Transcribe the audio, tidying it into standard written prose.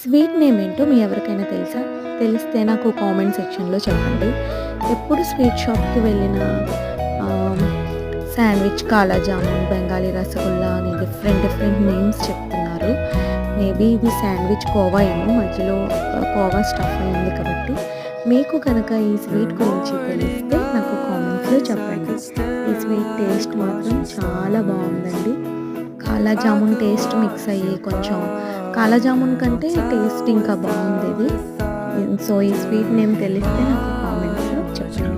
Sweet name ఏంటో మీ ఎవరికైనా తెలుసా? తెలిస్తే నాకు కామెంట్ సెక్షన్‌లో చెప్పండి. ఎప్పుడు స్వీట్ షాప్‌కి వెళ్ళినా ఆహ్, శాండ్విచ్, కాలా జామున్, బెంగాలీ రసగుల్లా అని డిఫరెంట్ డిఫరెంట్ నేమ్స్ చెప్తున్నారు. మేబీ ఇది శాండ్విచ్ కోవా ఏమో మధ్యలో కోవా స్టఫ్ అయింది కాబట్టి. మీకు కనుక ఈ స్వీట్ గురించి తెలిస్తే నాకు కామెంట్స్‌లో చెప్పండి. ఈ స్వీట్ టేస్ట్ మాత్రం చాలా బావుందండి. కాలా జామున్ టేస్ట్ మిక్స్ అయ్యి కొంచెం కాలా జామున్ కంటే టేస్ట్ ఇంకా బాగుంది ఇది. సో ఈ స్వీట్ నేమ్ తెలిస్తే నాకు కామెంట్స్లో చెప్పండి.